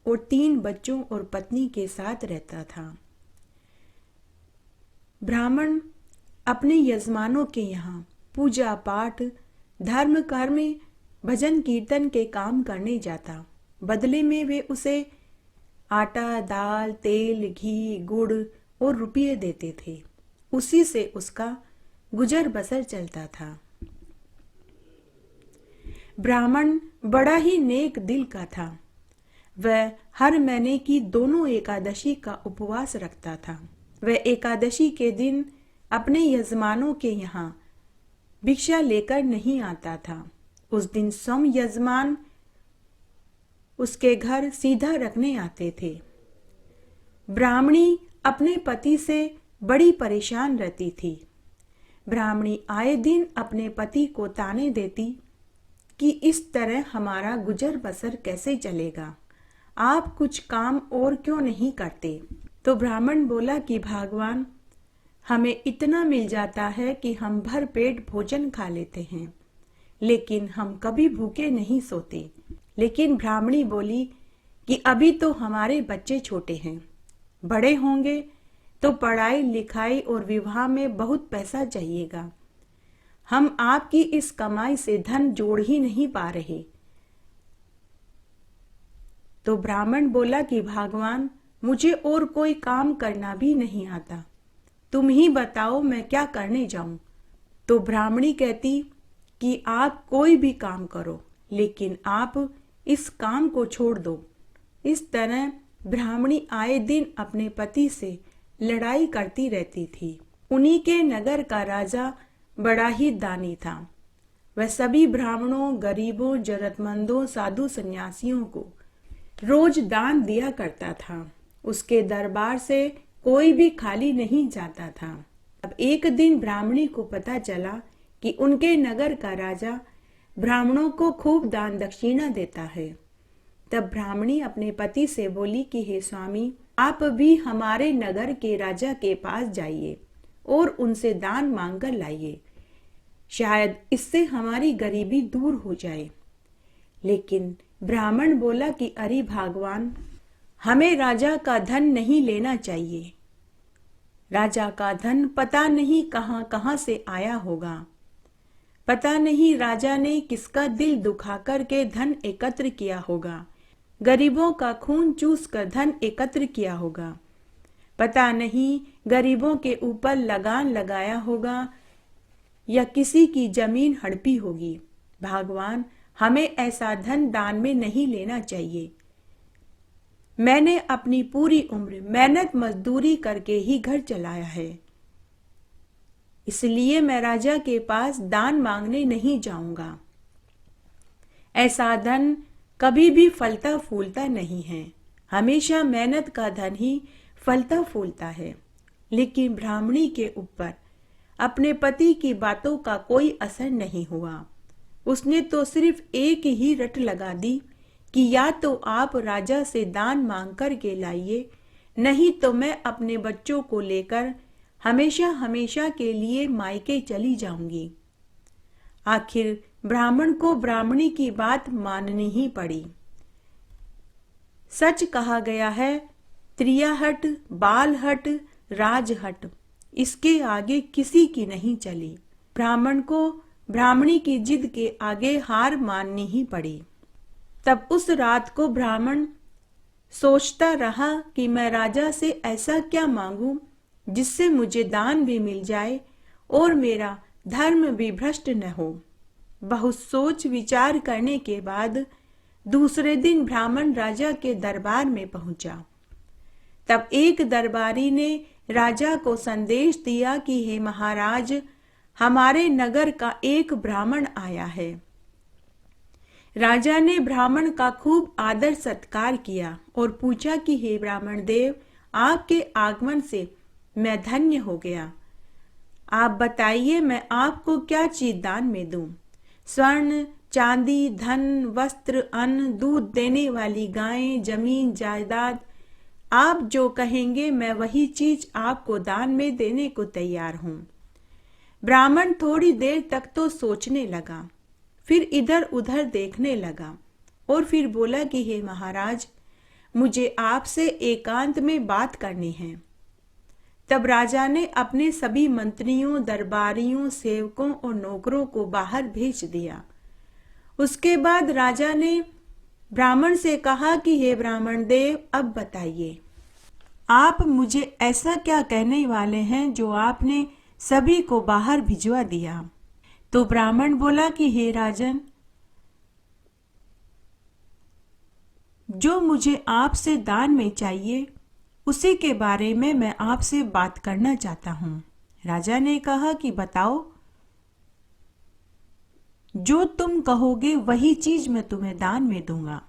और 3 बच्चों और पत्नी के साथ रहता था। ब्राह्मण अपने यजमानों के यहाँ पूजा पाठ, धर्म कर्म, भजन कीर्तन के काम करने जाता। बदले में वे उसे आटा, दाल, तेल, घी, गुड़ और रुपये देते थे। उसी से उसका गुजर बसर चलता था। ब्राह्मण बड़ा ही नेक दिल का था। वह हर महीने की दोनों एकादशी का उपवास रखता था। वह एकादशी के दिन अपने यजमानों के यहाँ भिक्षा लेकर नहीं आता था। उस दिन स्वयं यजमान उसके घर सीधा रखने आते थे। ब्राह्मणी अपने पति से बड़ी परेशान रहती थी। ब्राह्मणी आए दिन अपने पति को ताने देती कि इस तरह हमारा गुजर बसर कैसे चलेगा, आप कुछ काम और क्यों नहीं करते। तो ब्राह्मण बोला कि भगवान, हमें इतना मिल जाता है कि हम भर पेट भोजन खा लेते हैं, लेकिन हम कभी भूखे नहीं सोते। लेकिन ब्राह्मणी बोली कि अभी तो हमारे बच्चे छोटे हैं, बड़े होंगे तो पढ़ाई लिखाई और विवाह में बहुत पैसा चाहिएगा। हम आपकी इस कमाई से धन जोड़ ही नहीं पा रहे। तो ब्राह्मण बोला कि भगवान, मुझे और कोई काम करना भी नहीं आता, तुम ही बताओ मैं क्या करने जाऊं। तो ब्राह्मणी कहती कि आप कोई भी काम करो, लेकिन आप इस काम को छोड़ दो। इस तरह ब्राह्मणी आए दिन अपने पति से लड़ाई करती रहती थी। उन्हीं के नगर का राजा बड़ा ही दानी था। वह सभी ब्राह्मणों, गरीबों, जरूरतमंदों, साधु सन्यासियों को रोज दान दिया करता था। उसके दरबार से कोई भी खाली नहीं जाता था। अब एक दिन ब्राह्मणी को पता चला कि उनके नगर का राजा ब्राह्मणों को खूब दान दक्षिणा देता है। तब ब्राह्मणी अपने पति से बोली कि हे स्वामी, आप भी हमारे नगर के राजा के पास जाइए और उनसे दान मांग कर लाइए, शायद इससे हमारी गरीबी दूर हो जाए। लेकिन ब्राह्मण बोला कि अरे भगवान, हमें राजा का धन नहीं लेना चाहिए। राजा का धन पता नहीं कहां कहां से आया होगा। पता नहीं राजा ने किसका दिल दुखा कर के धन एकत्र किया होगा, गरीबों का खून चूस कर धन एकत्र किया होगा। पता नहीं गरीबों के ऊपर लगान लगाया होगा या किसी की जमीन हड़पी होगी। भगवान, हमें ऐसा धन दान में नहीं लेना चाहिए। मैंने अपनी पूरी उम्र मेहनत मजदूरी करके ही घर चलाया है, इसलिए मैं राजा के पास दान मांगने नहीं जाऊंगा। ऐसा धन कभी भी फलता फूलता नहीं है, हमेशा मेहनत का धन ही फलता फूलता है। लेकिन ब्राह्मणी के ऊपर अपने पति की बातों का कोई असर नहीं हुआ। उसने तो सिर्फ एक ही रट लगा दी कि या तो आप राजा से दान मांग कर के लाइए, नहीं तो मैं अपने बच्चों को लेकर हमेशा हमेशा के लिए मायके चली जाऊंगी। आखिर ब्राह्मण को ब्राह्मणी की बात माननी ही पड़ी। सच कहा गया है, त्रियाहट, बालहट, राजहट, इसके आगे किसी की नहीं चली। ब्राह्मण को ब्राह्मणी की जिद के आगे हार माननी ही पड़ी। तब उस रात को ब्राह्मण सोचता रहा कि मैं राजा से ऐसा क्या मांगूं जिससे मुझे दान भी मिल जाए और मेरा धर्म भी भ्रष्ट न हो। बहुत सोच विचार करने के बाद दूसरे दिन ब्राह्मण राजा के दरबार में पहुंचा। तब एक दरबारी ने राजा को संदेश दिया कि हे महाराज, हमारे नगर का एक ब्राह्मण आया है। राजा ने ब्राह्मण का खूब आदर सत्कार किया और पूछा कि हे ब्राह्मण देव, आपके आगमन से मैं धन्य हो गया। आप बताइए, मैं आपको क्या चीज दान में दूं? स्वर्ण, चांदी, धन, वस्त्र, अन्न, दूध देने वाली गायें, जमीन, जायदाद, आप जो कहेंगे मैं वही चीज आपको दान में देने को तैयार हूं। ब्राह्मण थोड़ी देर तक तो सोचने लगा, फिर इधर उधर देखने लगा और फिर बोला कि हे महाराज, मुझे आपसे एकांत में बात करनी है। तब राजा ने अपने सभी मंत्रियों, दरबारियों, सेवकों और नौकरों को बाहर भेज दिया। उसके बाद राजा ने ब्राह्मण से कहा कि हे ब्राह्मण देव, अब बताइए, आप मुझे ऐसा क्या कहने वाले हैं जो आपने सभी को बाहर भिजवा दिया? तो ब्राह्मण बोला कि हे राजन, जो मुझे आपसे दान में चाहिए उसी के बारे में मैं आपसे बात करना चाहता हूं। राजा ने कहा कि बताओ, जो तुम कहोगे वही चीज मैं तुम्हें दान में दूंगा।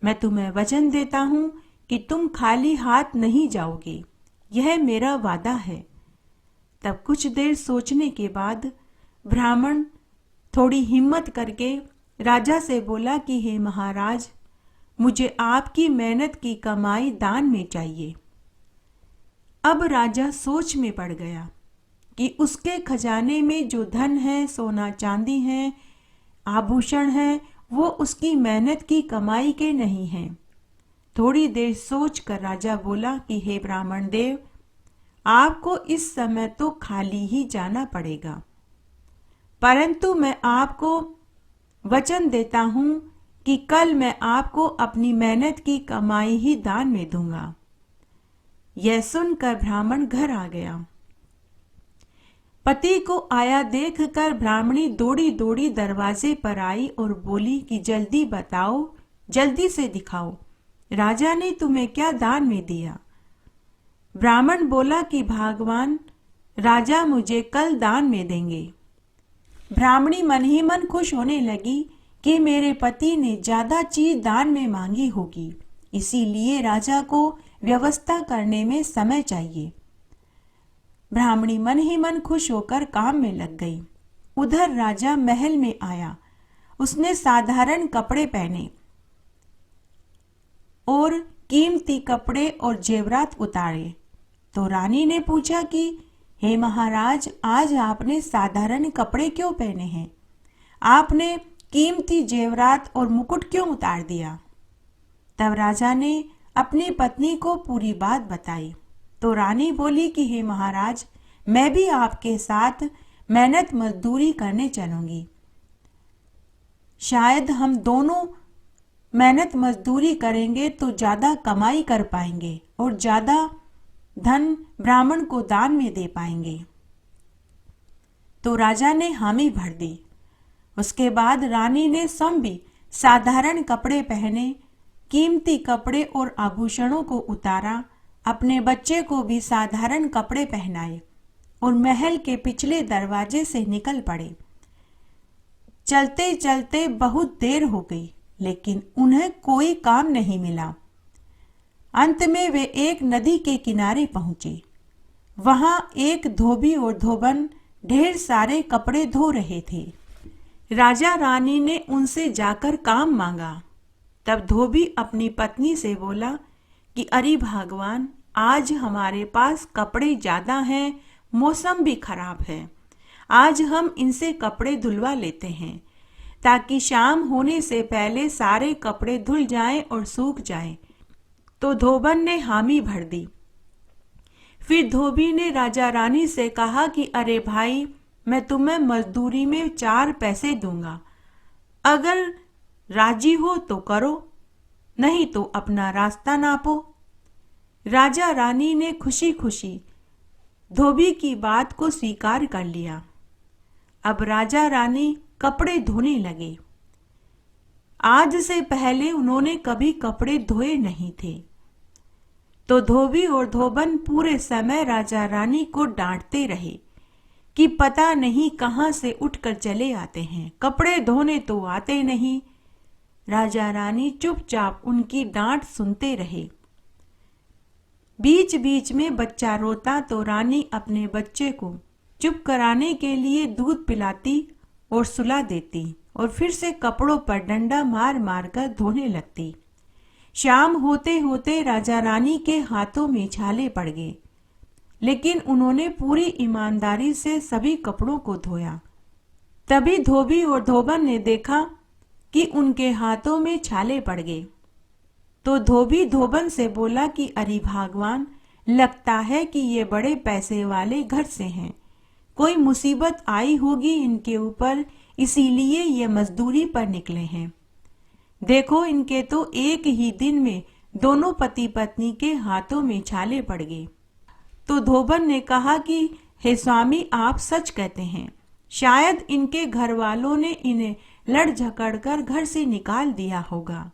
मैं तुम्हें वचन देता हूं कि तुम खाली हाथ नहीं जाओगे, यह मेरा वादा है। तब कुछ देर सोचने के बाद ब्राह्मण थोड़ी हिम्मत करके राजा से बोला कि हे महाराज, मुझे आपकी मेहनत की कमाई दान में चाहिए। अब राजा सोच में पड़ गया कि उसके खजाने में जो धन है, सोना चांदी है, आभूषण है, वो उसकी मेहनत की कमाई के नहीं हैं। थोड़ी देर सोचकर राजा बोला कि हे ब्राह्मण देव, आपको इस समय तो खाली ही जाना पड़ेगा, परंतु मैं आपको वचन देता हूं कि कल मैं आपको अपनी मेहनत की कमाई ही दान में दूंगा। यह सुनकर ब्राह्मण घर आ गया। पति को आया देखकर ब्राह्मणी दौड़ी दौड़ी दरवाजे पर आई और बोली कि जल्दी बताओ, जल्दी से दिखाओ, राजा ने तुम्हें क्या दान में दिया? ब्राह्मण बोला कि भगवान, राजा मुझे कल दान में देंगे। ब्राह्मणी मन ही मन खुश होने लगी कि मेरे पति ने ज्यादा चीज दान में मांगी होगी, इसीलिए राजा को व्यवस्था करने में समय चाहिए। ब्राह्मणी मन ही मन खुश होकर काम में लग गई। उधर राजा महल में आया। उसने साधारण कपड़े पहने और कीमती कपड़े और जेवरात उतारे। तो रानी ने पूछा कि हे महाराज, आज आपने साधारण कपड़े क्यों पहने हैं? आपने कीमती जेवरात और मुकुट क्यों उतार दिया? तब राजा ने अपनी पत्नी को पूरी बात बताई। तो रानी बोली कि हे महाराज, मैं भी आपके साथ मेहनत मजदूरी करने चलूंगी। शायद हम दोनों मेहनत मजदूरी करेंगे तो ज्यादा कमाई कर पाएंगे और ज्यादा धन ब्राह्मण को दान में दे पाएंगे। तो राजा ने हामी भर दी। उसके बाद रानी ने स्वयं भी साधारण कपड़े पहने, कीमती कपड़े और आभूषणों को उतारा, अपने बच्चे को भी साधारण कपड़े पहनाए और महल के पिछले दरवाजे से निकल पड़े। चलते चलते बहुत देर हो गई, लेकिन उन्हें कोई काम नहीं मिला। अंत में वे एक नदी के किनारे पहुंचे। वहां एक धोबी और धोबन ढेर सारे कपड़े धो रहे थे। राजा रानी ने उनसे जाकर काम मांगा। तब धोबी अपनी पत्नी से बोला कि अरे भगवान, आज हमारे पास कपड़े ज़्यादा हैं, मौसम भी खराब है। आज हम इनसे कपड़े धुलवा लेते हैं ताकि शाम होने से पहले सारे कपड़े धुल जाएं और सूख जाएं। तो धोबन ने हामी भर दी। फिर धोबी ने राजा रानी से कहा कि अरे भाई, मैं तुम्हें मजदूरी में 4 पैसे दूंगा। अगर राजी हो तो करो, नहीं तो अपना रास्ता नापो। राजा रानी ने खुशी खुशी धोबी की बात को स्वीकार कर लिया। अब राजा रानी कपड़े धोने लगे। आज से पहले उन्होंने कभी कपड़े धोए नहीं थे। तो धोबी और धोबन पूरे समय राजा रानी को डांटते रहे कि पता नहीं कहां से उठकर चले आते हैं, कपड़े धोने तो आते नहीं। राजा रानी चुपचाप उनकी डांट सुनते रहे। बीच बीच में बच्चा रोता तो रानी अपने बच्चे को चुप कराने के लिए दूध पिलाती और सुला देती और फिर से कपड़ों पर डंडा मार मार कर धोने लगती। शाम होते होते राजा रानी के हाथों में छाले पड़ गए, लेकिन उन्होंने पूरी ईमानदारी से सभी कपड़ों को धोया। तभी धोबी और धोबन ने देखा कि उनके हाथों में छाले पड़ गए। तो धोबी धोबन से बोला कि अरे भगवान, लगता है कि ये बड़े पैसे वाले घर से हैं, कोई मुसीबत आई होगी इनके ऊपर, इसीलिए ये मजदूरी पर निकले हैं। देखो, इनके तो एक ही दिन में दोनों पति पत्नी के हाथों में छाले पड़ गए। तो धोबन ने कहा कि हे स्वामी, आप सच कहते हैं, शायद इनके घर वालों ने इन्हें लड़ झकड़ कर घर से निकाल दिया होगा।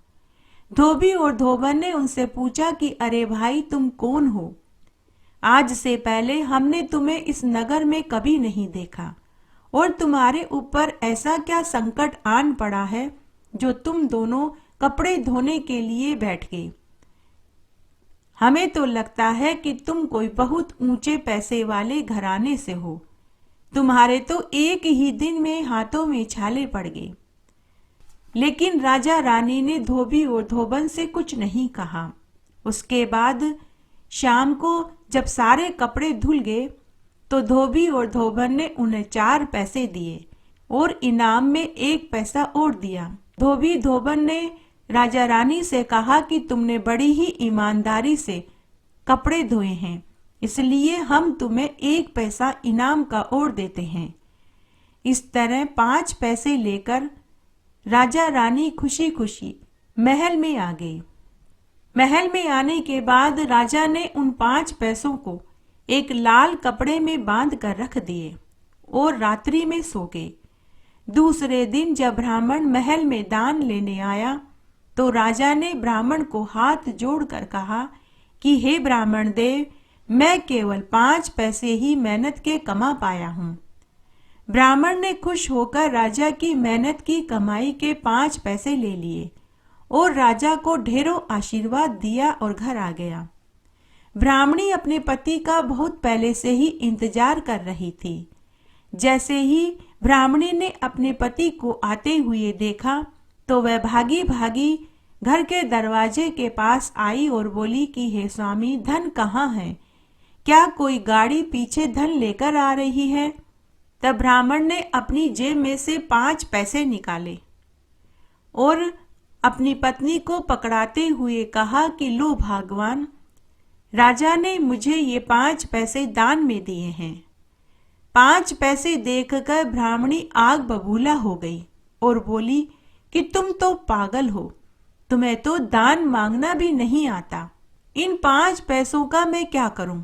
धोबी और धोबन ने उनसे पूछा कि अरे भाई, तुम कौन हो? आज से पहले हमने तुम्हें इस नगर में कभी नहीं देखा, और तुम्हारे ऊपर ऐसा क्या संकट आन पड़ा है जो तुम दोनों कपड़े धोने के लिए बैठ गए? हमें तो लगता है कि तुम कोई बहुत ऊंचे पैसे वाले घराने से हो। तुम्हारे तो एक ही दिन में हाथों में छाले पड़ गए। लेकिन राजा रानी ने धोबी और धोबन से कुछ नहीं कहा। उसके बाद शाम को जब सारे कपड़े धुल गए तो धोबी और धोबन ने उन्हें 4 पैसे दिए और इनाम में 1 पैसा और दिया। धोबी धोबन ने राजा रानी से कहा कि तुमने बड़ी ही ईमानदारी से कपड़े धोए हैं, इसलिए हम तुम्हें 1 पैसा इनाम का और देते हैं। इस तरह 5 पैसे लेकर राजा रानी खुशी खुशी महल में आ गए। महल में आने के बाद राजा ने उन 5 पैसों को एक लाल कपड़े में बांध कर रख दिए और रात्रि में सो गए। दूसरे दिन जब ब्राह्मण महल में दान लेने आया तो राजा ने ब्राह्मण को हाथ जोड़कर कहा कि हे ब्राह्मण देव, मैं केवल 5 पैसे ही मेहनत के कमा पाया हूँ। ब्राह्मण ने खुश होकर राजा की मेहनत की कमाई के 5 पैसे ले लिए और राजा को ढेरों आशीर्वाद दिया और घर आ गया। ब्राह्मणी अपने पति का बहुत पहले से ही इंतजार कर रही थी। जैसे ही ब्राह्मणी ने अपने पति को आते हुए देखा तो वह भागी भागी घर के दरवाजे के पास आई और बोली कि हे स्वामी, धन कहाँ है? क्या कोई गाड़ी पीछे धन लेकर आ रही है? तब ब्राह्मण ने अपनी जेब में से 5 पैसे निकाले और अपनी पत्नी को पकड़ाते हुए कहा कि लो भगवान, राजा ने मुझे ये 5 पैसे दान में दिए हैं। 5 पैसे देखकर ब्राह्मणी आग बबूला हो गई और बोली कि तुम तो पागल हो, तुम्हें तो दान मांगना भी नहीं आता। इन 5 पैसों का मैं क्या करूं?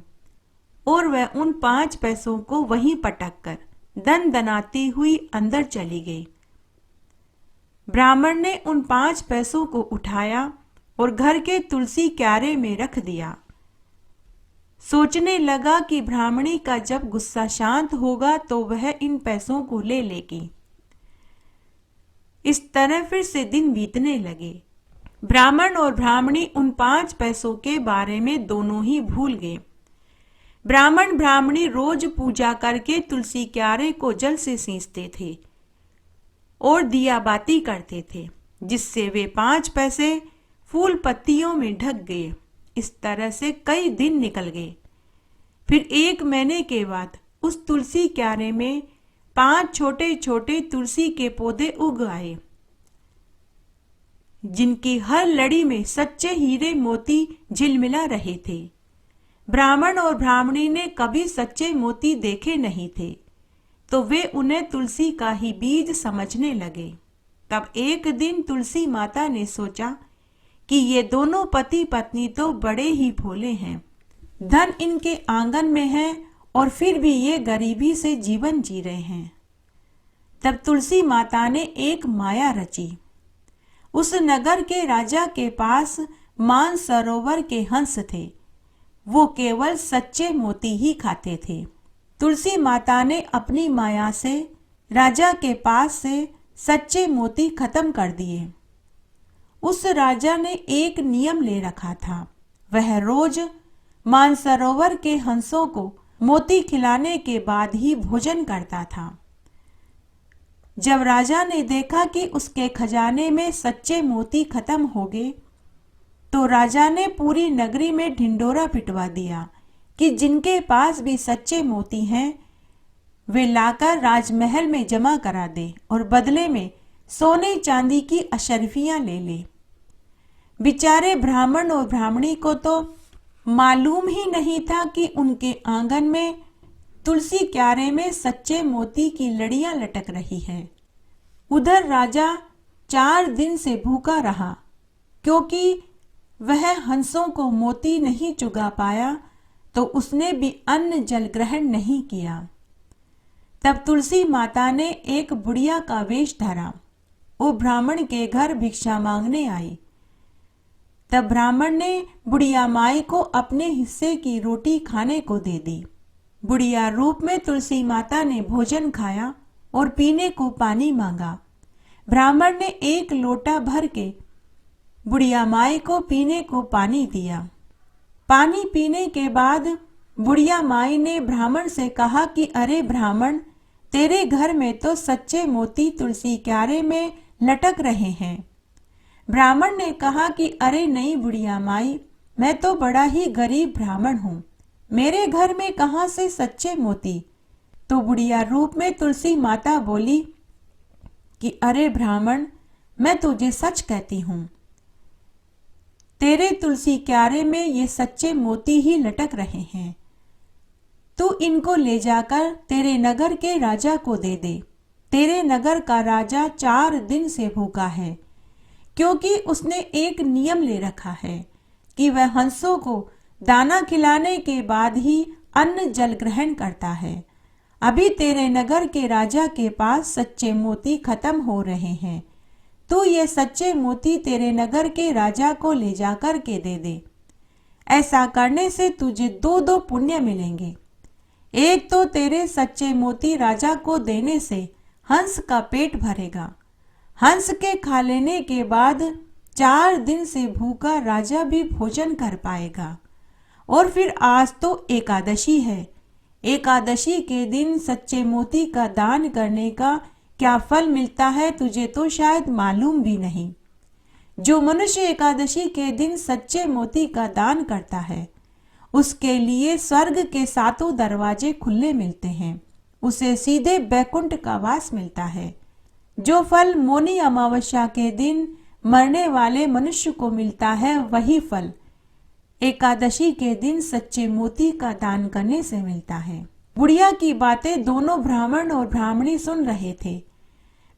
और वह उन 5 पैसों को वहीं पटक कर दन दनाती हुई अंदर चली गई। ब्राह्मण ने उन 5 पैसों को उठाया और घर के तुलसी क्यारे में रख दिया। सोचने लगा कि ब्राह्मणी का जब गुस्सा शांत होगा तो वह इन पैसों को ले लेगी। इस तरह फिर से दिन बीतने लगे। ब्राह्मण और ब्राह्मणी उन 5 पैसों के बारे में दोनों ही भूल गए। ब्राह्मण ब्राह्मणी रोज पूजा करके तुलसी क्यारे को जल से सींचते थे और दिया बाती करते थे। जिससे वे 5 पैसे फूल पत्तियों में ढक गए। इस तरह से कई दिन निकल गए। फिर 1 महीने के बाद उस तुलसी क्यारे में 5 छोटे छोटे तुलसी के पौधे उग आए, जिनकी हर लड़ी में सच्चे हीरे मोती झिलमिला रहे थे। ब्राह्मण और ब्राह्मणी ने कभी सच्चे मोती देखे नहीं थे, तो वे उन्हें तुलसी का ही बीज समझने लगे। तब एक दिन तुलसी माता ने सोचा कि ये दोनों पति पत्नी तो बड़े ही भोले हैं। धन इनके आंगन में है और फिर भी ये गरीबी से जीवन जी रहे हैं। तब तुलसी माता ने एक माया रची। उस नगर के राजा के पास मानसरोवर के हंस थे। वो केवल सच्चे मोती ही खाते थे। तुलसी माता ने अपनी माया से राजा के पास से सच्चे मोती खत्म कर दिए। उस राजा ने एक नियम ले रखा था। वह रोज मानसरोवर के हंसों को मोती खिलाने के बाद ही भोजन करता था। जब राजा ने देखा कि उसके खजाने में सच्चे मोती खत्म हो गए, तो राजा ने पूरी नगरी में ढिंडोरा पिटवा दिया कि जिनके पास भी सच्चे मोती हैं, वे लाकर राजमहल में जमा करा दे और बदले में सोने चांदी की अशर्फियां ले ले। बेचारे ब्राह्मण और ब्राह्मणी को तो मालूम ही नहीं था कि उनके आंगन में तुलसी क्यारे में सच्चे मोती की लड़ियां लटक रही हैं। उधर राजा 4 दिन से भूखा रहा, क्योंकि वह हंसों को मोती नहीं चुगा पाया, तो उसने भी अन्न जल ग्रहण नहीं किया। तब तुलसी माता ने एक बुढ़िया का वेश धरा। वो ब्राह्मण के घर भिक्षा मांगने आई। तब ब्राह्मण ने बुढ़िया माई को अपने हिस्से की रोटी खाने को दे दी। बुढ़िया रूप में तुलसी माता ने भोजन खाया और पीने को पानी मांगा। ब्राह्मण ने 1 लोटा भर के बुढ़िया माई को पीने को पानी दिया। पानी पीने के बाद बुढ़िया माई ने ब्राह्मण से कहा कि अरे ब्राह्मण, तेरे घर में तो सच्चे मोती तुलसी क्यारे में लटक रहे हैं। ब्राह्मण ने कहा कि अरे नहीं बुढ़िया माई, मैं तो बड़ा ही गरीब ब्राह्मण हूँ, मेरे घर में कहाँ से सच्चे मोती। तो बुढ़िया रूप में तुलसी माता बोली कि अरे ब्राह्मण, मैं तुझे सच कहती हूँ, तेरे तुलसी क्यारे में ये सच्चे मोती ही लटक रहे हैं। तू इनको ले जाकर तेरे नगर के राजा को दे दे। तेरे नगर का राजा 4 दिन से भूखा है, क्योंकि उसने एक नियम ले रखा है कि वह हंसों को दाना खिलाने के बाद ही अन्न जल ग्रहण करता है। अभी तेरे नगर के राजा के पास सच्चे मोती खत्म हो रहे हैं। तू ये सच्चे मोती तेरे नगर के राजा को ले जाकर के दे दे। ऐसा करने से तुझे 2 पुण्य मिलेंगे। एक तो तेरे सच्चे मोती राजा को देने से हंस का पेट भरेगा। हंस के खा लेने के बाद 4 दिन से भूखा राजा भी भोजन कर पाएगा। और फिर आज तो एकादशी है। एकादशी के दिन सच्चे मोती का दान करने का क्या फल मिलता है तुझे तो शायद मालूम भी नहीं। जो मनुष्य एकादशी के दिन सच्चे मोती का दान करता है, उसके लिए स्वर्ग के 7 दरवाजे खुले मिलते हैं। उसे सीधे बैकुंठ का वास मिलता है। जो फल मौनी अमावस्या के दिन मरने वाले मनुष्य को मिलता है, वही फल एकादशी के दिन सच्चे मोती का दान करने से मिलता है। बुढ़िया की बातें दोनों ब्राह्मण और ब्राह्मणी सुन रहे थे।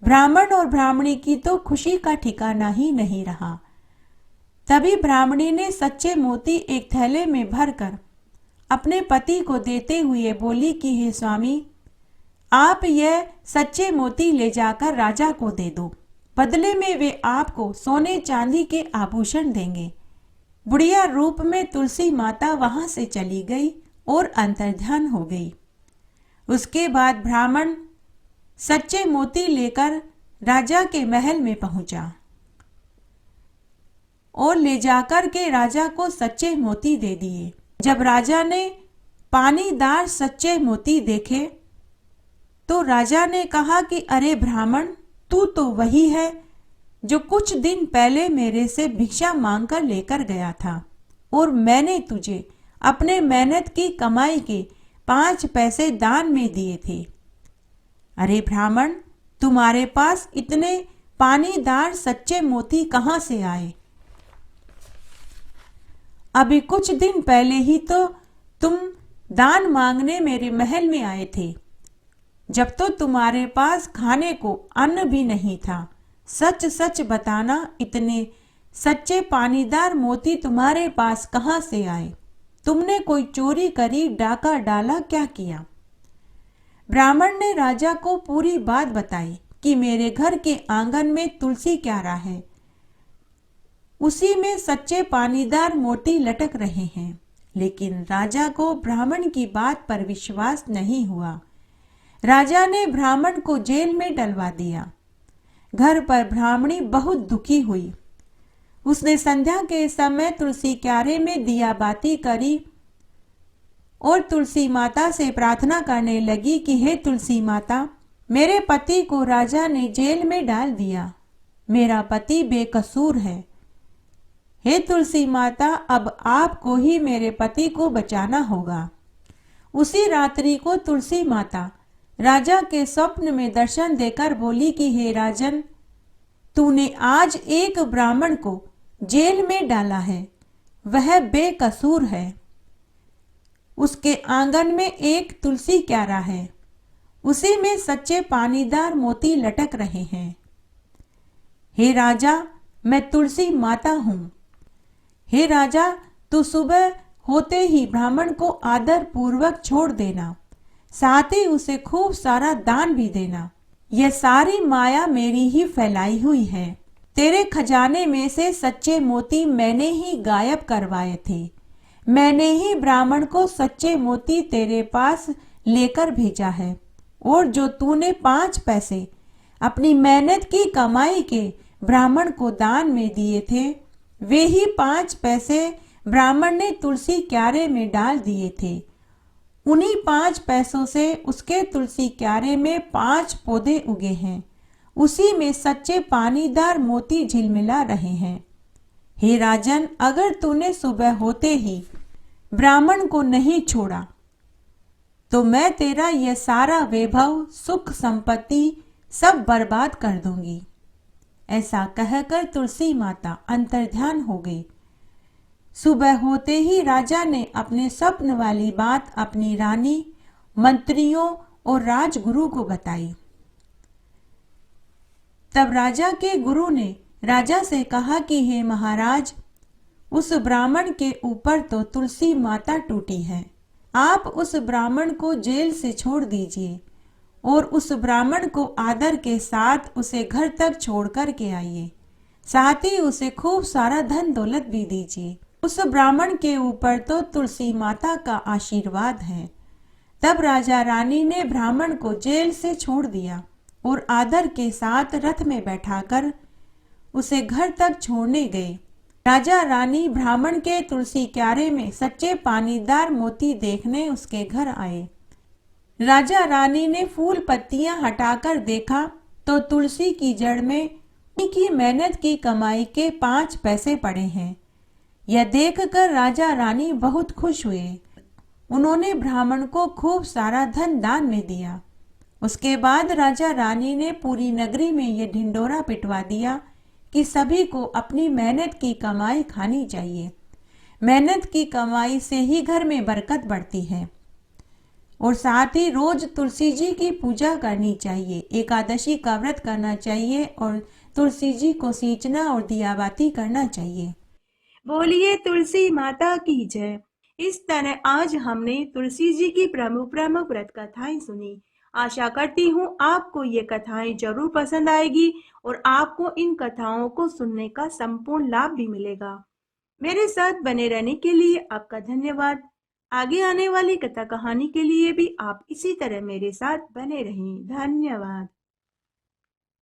ब्राह्मण और ब्राह्मणी की तो खुशी का ठिकाना ही नहीं रहा। तभी ब्राह्मणी ने सच्चे मोती एक थैले में भरकर अपने पति को देते हुए बोली कि हे स्वामी, आप यह सच्चे मोती ले जाकर राजा को दे दो। बदले में वे आपको सोने चांदी के आभूषण देंगे। बुढ़िया रूप में तुलसी माता वहां से चली गई और अंतर्ध्यान हो गई। उसके बाद ब्राह्मण सच्चे मोती लेकर राजा के महल में पहुंचा और ले जाकर के राजा को सच्चे मोती दे दिए। जब राजा ने पानीदार सच्चे मोती देखे, तो राजा ने कहा कि अरे ब्राह्मण, तू तो वही है जो कुछ दिन पहले मेरे से भिक्षा मांगकर लेकर गया था, और मैंने तुझे अपने मेहनत की कमाई के 5 पैसे दान में दिए थे। अरे ब्राह्मण, तुम्हारे पास इतने पानीदार सच्चे मोती कहाँ से आए? अभी कुछ दिन पहले ही तो तुम दान मांगने मेरे महल में आए थे, जब तो तुम्हारे पास खाने को अन्न भी नहीं था। सच सच बताना, इतने सच्चे पानीदार मोती तुम्हारे पास कहाँ से आए? तुमने कोई चोरी करी, डाका डाला, क्या किया? ब्राह्मण ने राजा को पूरी बात बताई कि मेरे घर के आंगन में तुलसी क्यारा है, उसी में सच्चे पानीदार मोती लटक रहे हैं। लेकिन राजा को ब्राह्मण की बात पर विश्वास नहीं हुआ। राजा ने ब्राह्मण को जेल में डलवा दिया। घर पर ब्राह्मणी बहुत दुखी हुई। उसने संध्या के समय तुलसी क्यारे में दिया बाती करी और तुलसी माता से प्रार्थना करने लगी कि हे तुलसी माता, मेरे पति को राजा ने जेल में डाल दिया। मेरा पति बेकसूर है। हे तुलसी माता, अब आपको ही मेरे पति को बचाना होगा। उसी रात्रि को तुलसी माता राजा के स्वप्न में दर्शन देकर बोली कि हे राजन, तूने आज एक ब्राह्मण को जेल में डाला है, वह बेकसूर है। उसके आंगन में एक तुलसी क्यारा है, उसी में सच्चे पानीदार मोती लटक रहे हैं। हे राजा, मैं तुलसी माता हूँ। हे राजा, तू सुबह होते ही ब्राह्मण को आदर पूर्वक छोड़ देना, साथ ही उसे खूब सारा दान भी देना। यह सारी माया मेरी ही फैलाई हुई है। तेरे खजाने में से सच्चे मोती मैंने ही गायब करवाए थे। मैंने ही ब्राह्मण को सच्चे मोती तेरे पास लेकर भेजा है, और जो तूने 5 पैसे अपनी मेहनत की कमाई के ब्राह्मण को दान में दिए थे, वे ही 5 पैसे ब्राह्मण ने तुलसी क्यारे में डाल दिए थे। उन्हीं 5 पैसों से उसके तुलसी क्यारे में 5 पौधे उगे हैं, उसी में सच्चे पानीदार मोती झिलमिला रहे हैं। हे राजन, अगर तूने सुबह होते ही ब्राह्मण को नहीं छोड़ा तो मैं तेरा यह सारा वैभव, सुख, संपत्ति सब बर्बाद कर दूंगी। ऐसा कहकर तुलसी माता अंतर्ध्यान हो गई। सुबह होते ही राजा ने अपने स्वप्न वाली बात अपनी रानी, मंत्रियों और राजगुरु को बताई। तब राजा के गुरु ने राजा से कहा कि हे महाराज, उस ब्राह्मण के ऊपर तो तुलसी माता टूटी है। आप उस ब्राह्मण को जेल से छोड़ दीजिए और उस ब्राह्मण को आदर के साथ उसे घर तक छोड़ कर के आइए। साथ ही उसे खूब सारा धन दौलत भी दीजिए। उस ब्राह्मण के ऊपर तो तुलसी माता का आशीर्वाद है। तब राजा रानी ने ब्राह्मण को जेल से छोड़ दिया और आदर के साथ रथ में बैठाकर उसे घर तक छोड़ने गए। राजा रानी ब्राह्मण के तुलसी क्यारे में सच्चे पानीदार मोती देखने उसके घर आए। राजा रानी ने फूल पत्तियां हटाकर देखा तो तुलसी की जड़ में उनकी मेहनत की कमाई के 5 पैसे पड़े हैं। यह देखकर राजा रानी बहुत खुश हुए। उन्होंने ब्राह्मण को खूब सारा धन दान में दिया। उसके बाद राजा रानी ने पूरी नगरी में यह ढिंडोरा पिटवा दिया कि सभी को अपनी मेहनत की कमाई खानी चाहिए। मेहनत की कमाई से ही घर में बरकत बढ़ती है। और साथ ही रोज तुलसी जी की पूजा करनी चाहिए, एकादशी का व्रत करना चाहिए और तुलसी जी को सींचना और दियाबाती करना चाहिए। बोलिए तुलसी माता की जय। इस तरह आज हमने तुलसी जी की प्रमुख प्रमुख व्रत कथाएं सुनी। आशा करती हूँ आपको ये कथाएं जरूर पसंद आएगी और आपको इन कथाओं को सुनने का संपूर्ण लाभ भी मिलेगा। मेरे साथ बने रहने के लिए आपका धन्यवाद। आगे आने वाली कथा कहानी के लिए भी आप इसी तरह मेरे साथ बने रहें। धन्यवाद।